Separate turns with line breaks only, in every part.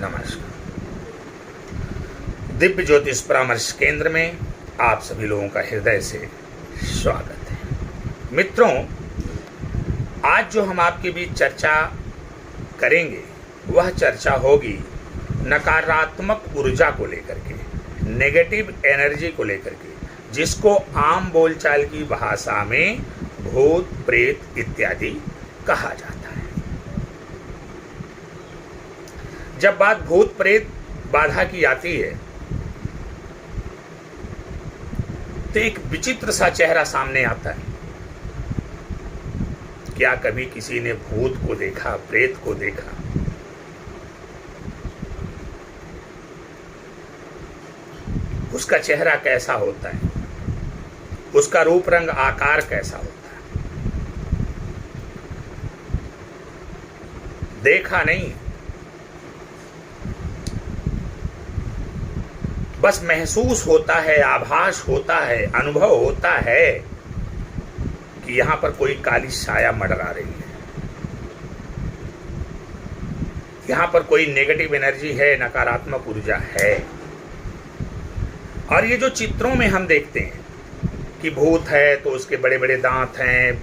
नमस्कार। दिव्य ज्योतिष परामर्श केंद्र में आप सभी लोगों का हृदय से स्वागत है। मित्रों, आज जो हम आपके बीच चर्चा करेंगे वह चर्चा होगी नकारात्मक ऊर्जा को लेकर के, नेगेटिव एनर्जी को लेकर के, जिसको आम बोलचाल की भाषा में भूत प्रेत इत्यादि कहा जाता है। जब बात भूत प्रेत बाधा की आती है तो एक विचित्र सा चेहरा सामने आता है। क्या कभी किसी ने भूत को देखा, प्रेत को देखा? उसका चेहरा कैसा होता है, उसका रूप रंग आकार कैसा होता है? देखा नहीं, बस महसूस होता है, आभास होता है, अनुभव होता है कि यहां पर कोई काली छाया मंडरा रही है, यहां पर कोई नेगेटिव एनर्जी है, नकारात्मक ऊर्जा है। और ये जो चित्रों में हम देखते हैं कि भूत है तो उसके बड़े बड़े दांत हैं,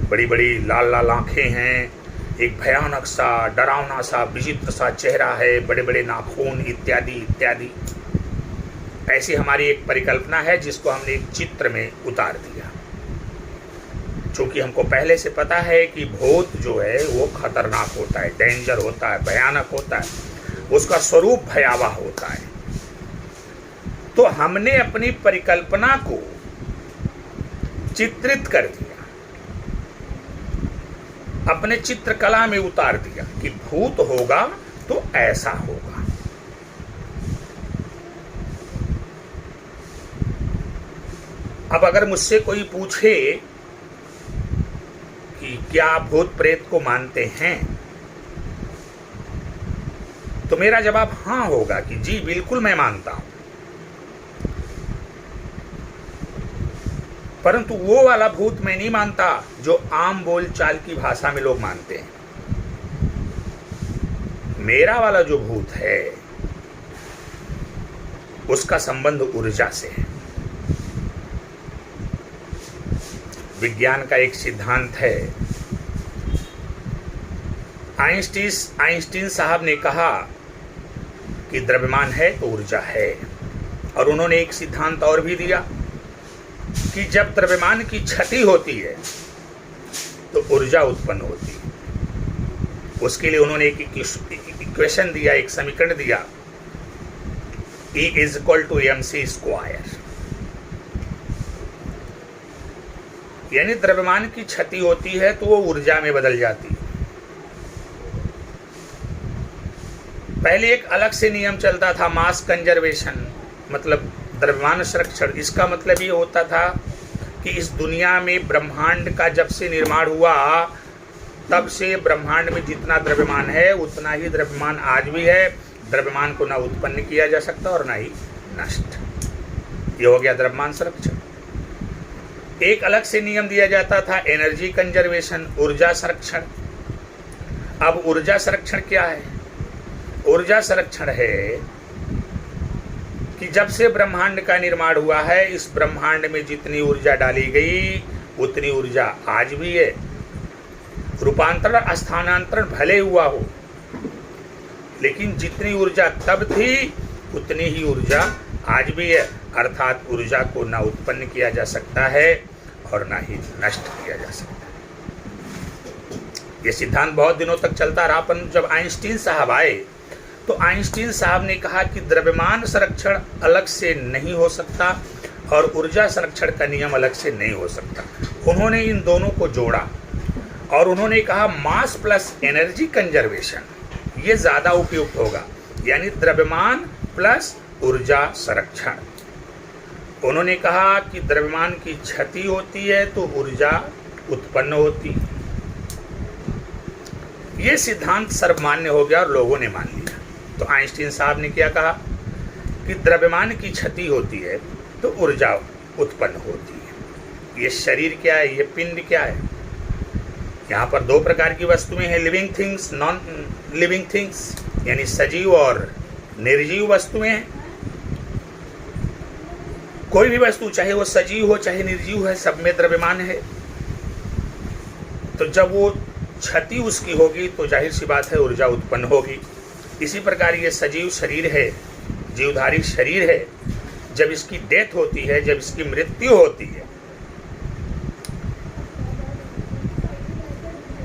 बड़ी बड़ी लाल लाल आंखें हैं, एक भयानक सा, डरावना सा, विचित्र सा चेहरा है, बड़े बड़े नाखून इत्यादि इत्यादि, ऐसी हमारी एक परिकल्पना है जिसको हमने एक चित्र में उतार दिया। क्योंकि हमको पहले से पता है कि भूत जो है वो खतरनाक होता है, डेंजर होता है, भयानक होता है, उसका स्वरूप भयावह होता है। तो हमने अपनी परिकल्पना को चित्रित कर दिया, अपने चित्रकला में उतार दिया कि भूत होगा तो ऐसा होगा। अब अगर मुझसे कोई पूछे कि क्या आप भूत प्रेत को मानते हैं, तो मेरा जवाब हाँ होगा कि जी बिल्कुल मैं मानता हूं। परंतु वो वाला भूत मैं नहीं मानता जो आम बोलचाल की भाषा में लोग मानते हैं। मेरा वाला जो भूत है उसका संबंध ऊर्जा से है। विज्ञान का एक सिद्धांत है। आइंस्टीन साहब ने कहा कि द्रव्यमान है तो ऊर्जा है, और उन्होंने एक सिद्धांत और भी दिया कि जब द्रव्यमान की क्षति होती है तो ऊर्जा उत्पन्न होती है। उसके लिए उन्होंने एक इक्वेशन दिया, एक समीकरण दिया, E = mc²। यानी द्रव्यमान की क्षति होती है तो वो ऊर्जा में बदल जाती है। पहले एक अलग से नियम चलता था, मास कंजर्वेशन, मतलब द्रव्यमान संरक्षण। इसका मतलब ये होता था कि इस दुनिया में ब्रह्मांड का जब से निर्माण हुआ तब से ब्रह्मांड में जितना द्रव्यमान है उतना ही द्रव्यमान आज भी है। द्रव्यमान को ना उत्पन्न किया जा सकता और ना ही नष्ट। ये हो गया द्रव्यमान संरक्षण। एक अलग से नियम दिया जाता था, एनर्जी कंजर्वेशन, ऊर्जा संरक्षण। अब ऊर्जा संरक्षण क्या है? ऊर्जा संरक्षण है कि जब से ब्रह्मांड का निर्माण हुआ है, इस ब्रह्मांड में जितनी ऊर्जा डाली गई उतनी ऊर्जा आज भी है। रूपांतरण, स्थानांतरण भले हुआ हो, लेकिन जितनी ऊर्जा तब थी उतनी ही ऊर्जा आज भी है। अर्थात ऊर्जा को ना उत्पन्न किया जा सकता है और ना ही नष्ट किया जा सकता है। ये सिद्धांत बहुत दिनों तक चलता रहा, पर जब आइंस्टीन साहब आए तो आइंस्टीन साहब ने कहा कि द्रव्यमान संरक्षण अलग से नहीं हो सकता और ऊर्जा संरक्षण का नियम अलग से नहीं हो सकता। उन्होंने इन दोनों को जोड़ा और उन्होंने कहा मास प्लस एनर्जी कंजर्वेशन ये ज़्यादा उपयुक्त होगा, यानी द्रव्यमान प्लस ऊर्जा संरक्षण। उन्होंने कहा कि द्रव्यमान की क्षति होती है तो ऊर्जा उत्पन्न होती है। ये सिद्धांत सर्वमान्य हो गया और लोगों ने मान लिया। तो आइंस्टीन साहब ने क्या कहा कि द्रव्यमान की क्षति होती है तो ऊर्जा उत्पन्न होती है। ये शरीर क्या है, ये पिंड क्या है? यहाँ पर दो प्रकार की वस्तुएं हैं, living things, non living things. यानी सजीव और निर्जीव वस्तुएं। कोई भी वस्तु चाहे वो सजीव हो चाहे निर्जीव है, सब में द्रव्यमान है। तो जब वो क्षति उसकी होगी तो जाहिर सी बात है ऊर्जा उत्पन्न होगी। इसी प्रकार ये सजीव शरीर है, जीवधारी शरीर है, जब इसकी डेथ होती है, जब इसकी मृत्यु होती है,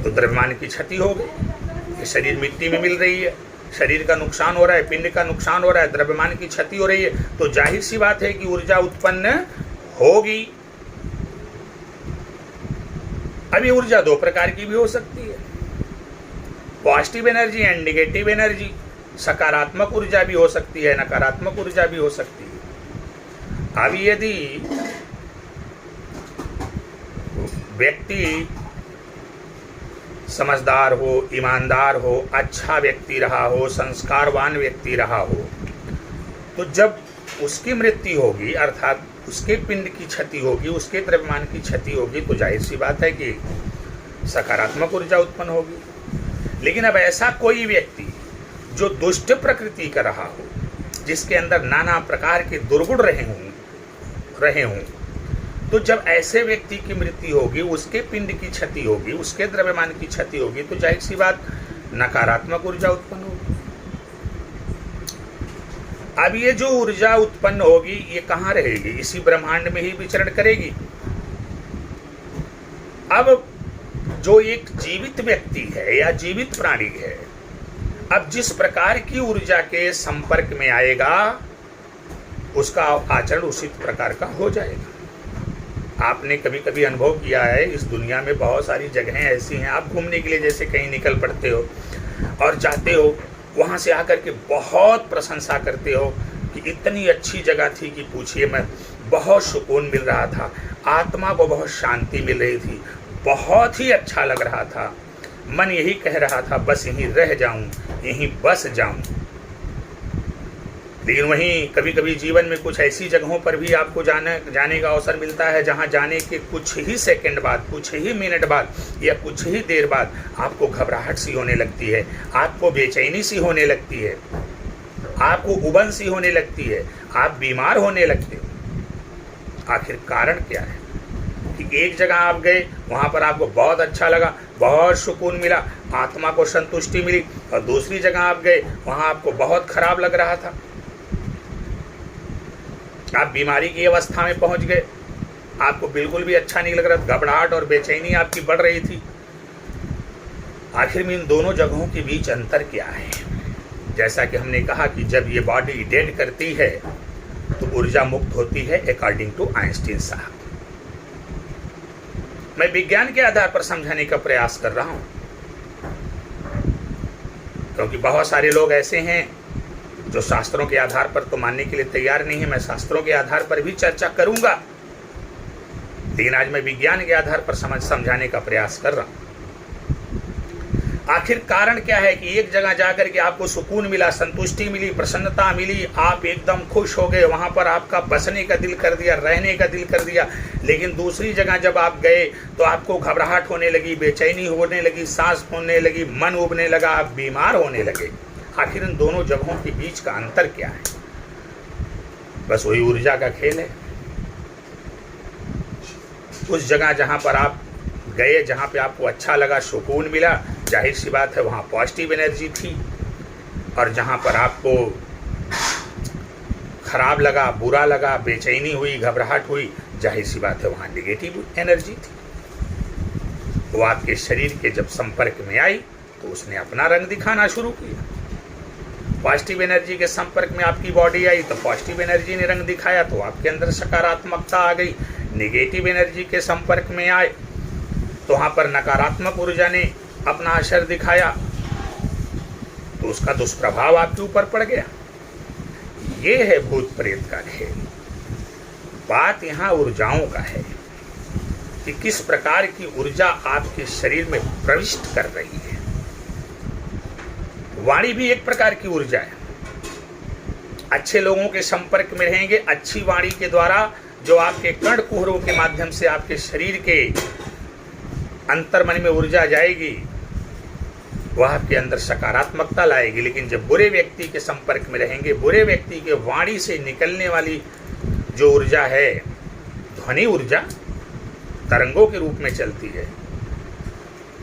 तो द्रव्यमान की क्षति हो गई। ये शरीर मिट्टी में मिल रही है, शरीर का नुकसान हो रहा है, पिंड का नुकसान हो रहा है, द्रव्यमान की क्षति हो रही है, तो जाहिर सी बात है कि ऊर्जा उत्पन्न होगी। अब ये ऊर्जा दो प्रकार की भी हो सकती है, positive energy and negative energy. सकारात्मक ऊर्जा भी हो सकती है, नकारात्मक ऊर्जा भी हो सकती है। अब यदि व्यक्ति समझदार हो, ईमानदार हो, अच्छा व्यक्ति रहा हो, संस्कारवान व्यक्ति रहा हो, तो जब उसकी मृत्यु होगी अर्थात उसके पिंड की क्षति होगी, उसके द्रव्यमान की क्षति होगी, तो जाहिर सी बात है कि सकारात्मक ऊर्जा उत्पन्न होगी। लेकिन अब ऐसा कोई व्यक्ति जो दुष्ट प्रकृति का रहा हो, जिसके अंदर नाना प्रकार के दुर्गुण रहे हों, तो जब ऐसे व्यक्ति की मृत्यु होगी, उसके पिंड की क्षति होगी, उसके द्रव्यमान की क्षति होगी, तो जाहिर सी बात नकारात्मक ऊर्जा उत्पन्न होगी। अब ये जो ऊर्जा उत्पन्न होगी ये कहाँ रहेगी? इसी ब्रह्मांड में ही विचरण करेगी। अब जो एक जीवित व्यक्ति है या जीवित प्राणी है, अब जिस प्रकार की ऊर्जा के संपर्क में आएगा उसका आचरण उसी प्रकार का हो जाएगा। आपने कभी कभी अनुभव किया है, इस दुनिया में बहुत सारी जगहें ऐसी हैं, आप घूमने के लिए जैसे कहीं निकल पड़ते हो और जाते हो, वहाँ से आकर के बहुत प्रशंसा करते हो कि इतनी अच्छी जगह थी कि पूछिए मत, बहुत सुकून मिल रहा था, आत्मा को बहुत शांति मिल रही थी, बहुत ही अच्छा लग रहा था, मन यही कह रहा था बस यहीं रह जाऊं, यहीं बस जाऊं। लेकिन वहीं कभी कभी जीवन में कुछ ऐसी जगहों पर भी आपको जाने का अवसर मिलता है जहां जाने के कुछ ही सेकंड बाद, कुछ ही मिनट बाद या कुछ ही देर बाद आपको घबराहट सी होने लगती है, आपको बेचैनी सी होने लगती है, आपको उबन सी होने लगती है, आप बीमार होने लगते हो। आखिर कारण क्या है कि एक जगह आप गए, वहां पर आपको बहुत अच्छा लगा, बहुत सुकून मिला, आत्मा को संतुष्टि मिली, और दूसरी जगह आप गए, वहां आपको बहुत खराब लग रहा था, आप बीमारी की अवस्था में पहुंच गए, आपको बिल्कुल भी अच्छा नहीं लग रहा, घबराहट और बेचैनी आपकी बढ़ रही थी। आखिर में इन दोनों जगहों के बीच अंतर क्या है? जैसा कि हमने कहा कि जब ये बॉडी डेड करती है तो ऊर्जा मुक्त होती है अकॉर्डिंग टू आइंस्टीन साहब। मैं विज्ञान के आधार पर समझाने का प्रयास कर रहा हूं, क्योंकि बहुत सारे लोग ऐसे हैं जो शास्त्रों के आधार पर तो मानने के लिए तैयार नहीं है। मैं शास्त्रों के आधार पर भी चर्चा करूंगा, लेकिन आज मैं विज्ञान के आधार पर समझाने का प्रयास कर रहा हूं। आखिर कारण क्या है कि एक जगह जाकर के आपको सुकून मिला, संतुष्टि मिली, प्रसन्नता मिली, आप एकदम खुश हो गए, वहां पर आपका बसने का दिल कर दिया, रहने का दिल कर दिया। लेकिन दूसरी जगह जब आप गए तो आपको घबराहट होने लगी, बेचैनी होने लगी, सांस फूलने लगी, मन उबने लगा, आप बीमार होने लगे। आखिर इन दोनों जगहों के बीच का अंतर क्या है? बस वही ऊर्जा का खेल है। उस जगह जहां पर आप गए, जहां पे आपको अच्छा लगा, सुकून मिला, जाहिर सी बात है वहां पॉजिटिव एनर्जी थी, और जहां पर आपको खराब लगा, बुरा लगा, बेचैनी हुई, घबराहट हुई, जाहिर सी बात है वहां नेगेटिव एनर्जी थी। वो आपके शरीर के जब संपर्क में आई तो उसने अपना रंग दिखाना शुरू किया। पॉजिटिव एनर्जी के संपर्क में आपकी बॉडी आई तो पॉजिटिव एनर्जी ने रंग दिखाया, तो आपके अंदर सकारात्मकता आ गई। नेगेटिव एनर्जी के संपर्क में आए तो वहाँ पर नकारात्मक ऊर्जा ने अपना असर दिखाया, तो उसका दुष्प्रभाव आपके ऊपर पड़ गया। ये है भूत प्रेत का खेल। बात यहाँ ऊर्जाओं का है कि किस प्रकार की ऊर्जा आपके शरीर में प्रविष्ट कर रही है। वाणी भी एक प्रकार की ऊर्जा है। अच्छे लोगों के संपर्क में रहेंगे, अच्छी वाणी के द्वारा जो आपके कर्ण कुहरों के माध्यम से आपके शरीर के अंतर्मन में ऊर्जा जाएगी, वह आपके अंदर सकारात्मकता लाएगी। लेकिन जब बुरे व्यक्ति के संपर्क में रहेंगे, बुरे व्यक्ति के वाणी से निकलने वाली जो ऊर्जा है, ध्वनि ऊर्जा तरंगों के रूप में चलती है,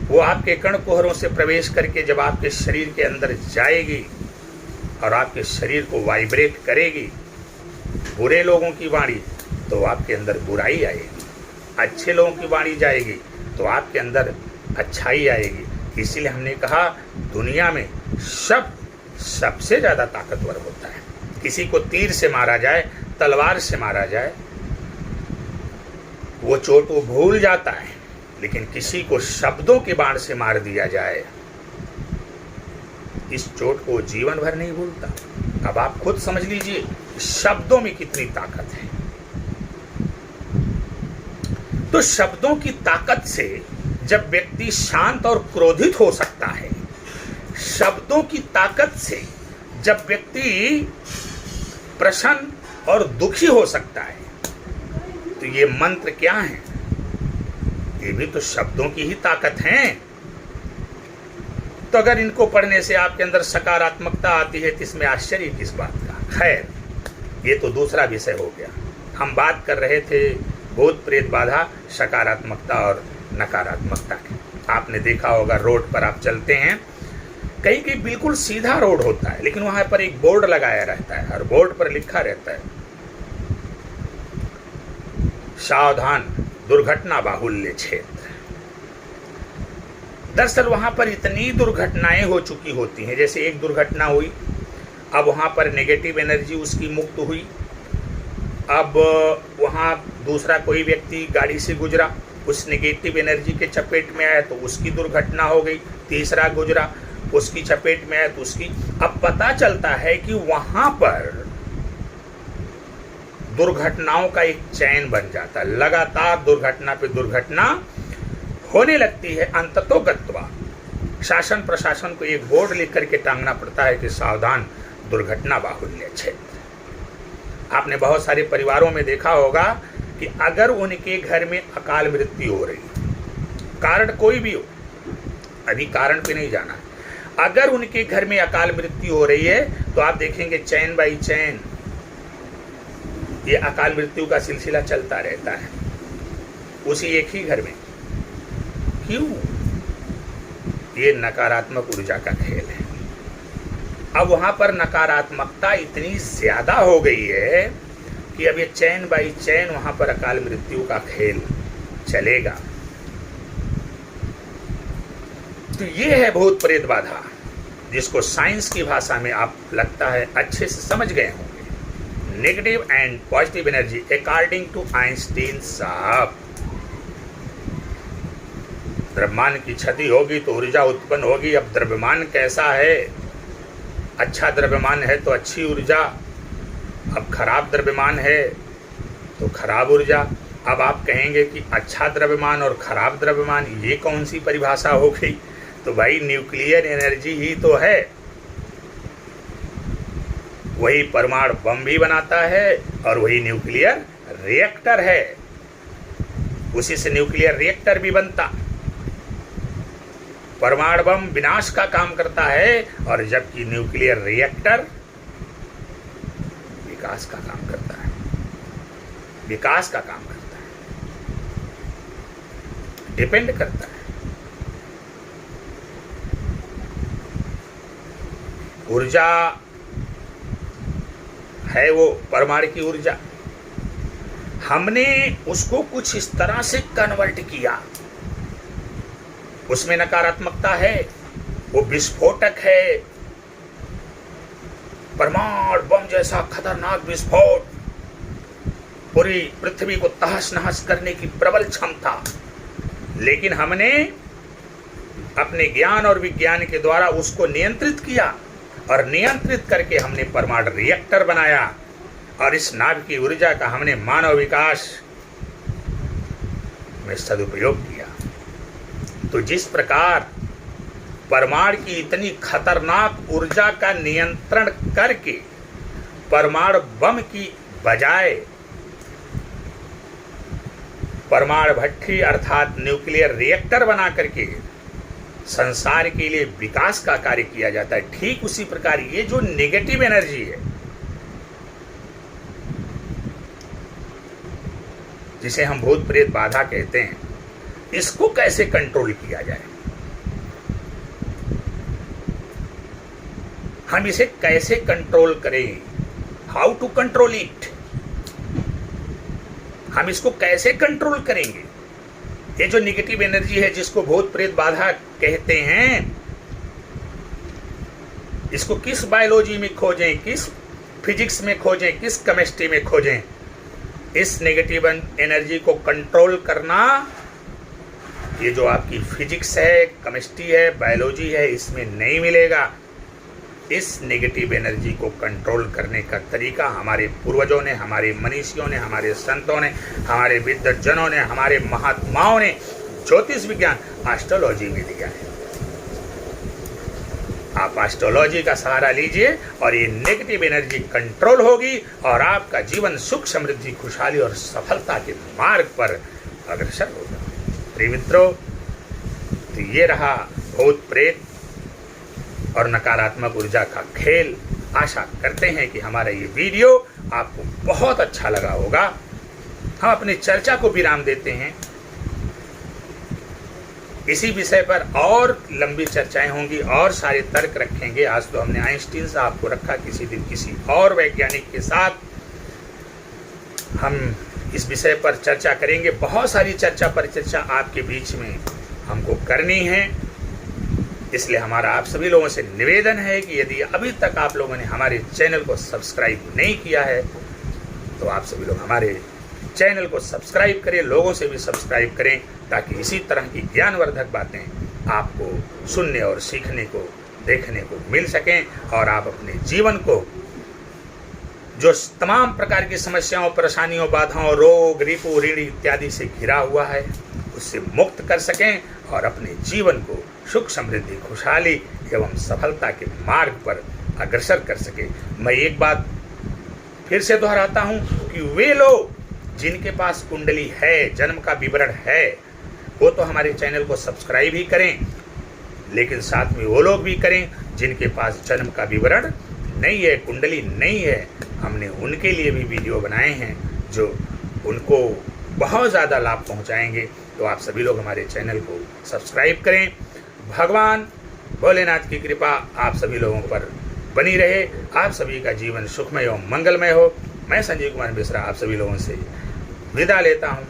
वो आपके कण कुहरों से प्रवेश करके जब आपके शरीर के अंदर जाएगी और आपके शरीर को वाइब्रेट करेगी, बुरे लोगों की वाणी तो आपके अंदर बुराई आएगी, अच्छे लोगों की वाणी जाएगी तो आपके अंदर अच्छाई आएगी। इसीलिए हमने कहा दुनिया में शब्द सबसे ज़्यादा ताकतवर होता है। किसी को तीर से मारा जाए, तलवार से मारा जाए, वो चोट वो भूल जाता है, लेकिन किसी को शब्दों के बाण से मार दिया जाए, इस चोट को जीवन भर नहीं भूलता। अब आप खुद समझ लीजिए शब्दों में कितनी ताकत है। तो शब्दों की ताकत से जब व्यक्ति शांत और क्रोधित हो सकता है, शब्दों की ताकत से जब व्यक्ति प्रसन्न और दुखी हो सकता है, तो ये मंत्र क्या है? ये भी तो शब्दों की ही ताकत है। तो अगर इनको पढ़ने से आपके अंदर सकारात्मकता आती है तो इसमें आश्चर्य किस बात का? खैर, ये तो दूसरा विषय हो गया। हम बात कर रहे थे भूत प्रेत बाधा, सकारात्मकता और नकारात्मकता की। आपने देखा होगा रोड पर आप चलते हैं, कहीं कहीं बिल्कुल सीधा रोड होता है, लेकिन वहां पर एक बोर्ड लगाया रहता है और बोर्ड पर लिखा रहता है सावधान दुर्घटना बाहुल्य क्षेत्र। दरअसल वहां पर इतनी दुर्घटनाएं हो चुकी होती हैं, जैसे एक दुर्घटना हुई, अब वहां पर नेगेटिव एनर्जी उसकी मुक्त हुई, अब वहां दूसरा कोई व्यक्ति गाड़ी से गुजरा, उस नेगेटिव एनर्जी के चपेट में आया तो उसकी दुर्घटना हो गई, तीसरा गुजरा उसकी चपेट में आया तो उसकी। अब पता चलता है कि वहां पर दुर्घटनाओं का एक चैन बन जाता है, लगातार दुर्घटना पे दुर्घटना होने लगती है। अंततोगत्वा शासन प्रशासन को एक बोर्ड लिख करके टांगना पड़ता है कि सावधान दुर्घटना बाहुल्य क्षेत्र। आपने बहुत सारे परिवारों में देखा होगा कि अगर उनके घर में अकाल मृत्यु हो रही, कारण कोई भी हो, अभी कारण पे नहीं जाना, अगर उनके घर में अकाल मृत्यु हो रही है तो आप देखेंगे चैन बाई चैन ये अकाल मृत्यु का सिलसिला चलता रहता है उसी एक ही घर में। क्यों? ये नकारात्मक ऊर्जा का खेल है। अब वहां पर नकारात्मकता इतनी ज्यादा हो गई है कि अब ये चैन बाई चैन वहां पर अकाल मृत्यु का खेल चलेगा। तो ये है भूत प्रेत बाधा, जिसको साइंस की भाषा में आप लगता है अच्छे से समझ गए होंगे। Negative and positive energy according to Einstein साहब। द्रव्यमान की क्षति होगी तो ऊर्जा उत्पन्न होगी। अब द्रव्यमान कैसा है? अच्छा द्रव्यमान है तो अच्छी ऊर्जा, अब खराब द्रव्यमान है तो खराब ऊर्जा। अब आप कहेंगे कि अच्छा द्रव्यमान और खराब द्रव्यमान, ये कौन सी परिभाषा हो गई? तो भाई न्यूक्लियर एनर्जी ही तो है, वही परमाणु बम भी बनाता है और वही न्यूक्लियर रिएक्टर है, उसी से न्यूक्लियर रिएक्टर भी बनता। परमाणु बम विनाश का काम करता है और जबकि न्यूक्लियर रिएक्टर विकास का काम करता है, विकास का काम करता है, डिपेंड करता है। ऊर्जा है वो परमाणु की ऊर्जा, हमने उसको कुछ इस तरह से कन्वर्ट किया, उसमें नकारात्मकता है, वो विस्फोटक है, परमाणु बम जैसा खतरनाक विस्फोट, पूरी पृथ्वी को तहस नहस करने की प्रबल क्षमता। लेकिन हमने अपने ज्ञान और विज्ञान के द्वारा उसको नियंत्रित किया और नियंत्रित करके हमने परमाणु रिएक्टर बनाया और इस नाभ की ऊर्जा का हमने मानव विकास में सदुपयोग किया। तो जिस प्रकार परमाणु की इतनी खतरनाक ऊर्जा का नियंत्रण करके परमाणु बम की बजाय परमाणु भट्टी अर्थात न्यूक्लियर रिएक्टर बना करके संसार के लिए विकास का कार्य किया जाता है, ठीक उसी प्रकार ये जो नेगेटिव एनर्जी है, जिसे हम भूत प्रेत बाधा कहते हैं, इसको कैसे कंट्रोल किया जाए, हम इसे कैसे कंट्रोल करें, हाउ टू कंट्रोल इट, हम इसको कैसे कंट्रोल करेंगे। ये जो निगेटिव एनर्जी है जिसको भूत प्रेत बाधा कहते हैं, इसको किस बायोलॉजी में खोजें, किस फिजिक्स में खोजें, किस केमिस्ट्री में खोजें, इस नेगेटिव एनर्जी को कंट्रोल करना ये जो आपकी फिजिक्स है, केमिस्ट्री है, बायोलॉजी है, इसमें नहीं मिलेगा। इस नेगेटिव एनर्जी को कंट्रोल करने का तरीका हमारे पूर्वजों ने, हमारे मनीषियों ने, हमारे संतों ने, हमारे विद्वज्जनों ने, हमारे महात्माओं ने ज्योतिष विज्ञान एस्ट्रोलॉजी में दिया है। आप एस्ट्रोलॉजी का सहारा लीजिए और ये नेगेटिव एनर्जी कंट्रोल होगी और आपका जीवन सुख, समृद्धि, खुशहाली और सफलता के मार्ग पर अग्रसर होगा। प्रिय मित्रों, तो ये रहा भूत प्रेत और नकारात्मक ऊर्जा का खेल। आशा करते हैं कि हमारा ये वीडियो आपको बहुत अच्छा लगा होगा। हम अपनी चर्चा को विराम देते हैं। इसी विषय पर और लंबी चर्चाएं होंगी और सारे तर्क रखेंगे। आज तो हमने आइंस्टीन साहब को रखा, किसी दिन किसी और वैज्ञानिक के साथ हम इस विषय पर चर्चा करेंगे। बहुत सारी चर्चा परिचर्चा आपके बीच में हमको करनी है, इसलिए हमारा आप सभी लोगों से निवेदन है कि यदि अभी तक आप लोगों ने हमारे चैनल को सब्सक्राइब नहीं किया है तो आप सभी लोग हमारे चैनल को सब्सक्राइब करें, लोगों से भी सब्सक्राइब करें, ताकि इसी तरह की ज्ञानवर्धक बातें आपको सुनने और सीखने को, देखने को मिल सकें और आप अपने जीवन को जो तमाम प्रकार की समस्याओं, परेशानियों, बाधाओं, रोग, रिपु, ऋण इत्यादि से घिरा हुआ है उससे मुक्त कर सकें और अपने जीवन को सुख, समृद्धि, खुशहाली एवं सफलता के मार्ग पर अग्रसर कर सके। मैं एक बात फिर से दोहराता हूं कि वे लोग जिनके पास कुंडली है, जन्म का विवरण है, वो तो हमारे चैनल को सब्सक्राइब ही करें, लेकिन साथ में वो लोग भी करें जिनके पास जन्म का विवरण नहीं है, कुंडली नहीं है। हमने उनके लिए भी वीडियो बनाए हैं जो उनको बहुत ज़्यादा लाभ पहुंचाएंगे। तो आप सभी लोग हमारे चैनल को सब्सक्राइब करें। भगवान भोलेनाथ की कृपा आप सभी लोगों पर बनी रहे। आप सभी का जीवन सुखमय एवं मंगलमय हो। मैं संजीव कुमार मिश्रा आप सभी लोगों से विदा लेता हूँ।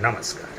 नमस्कार।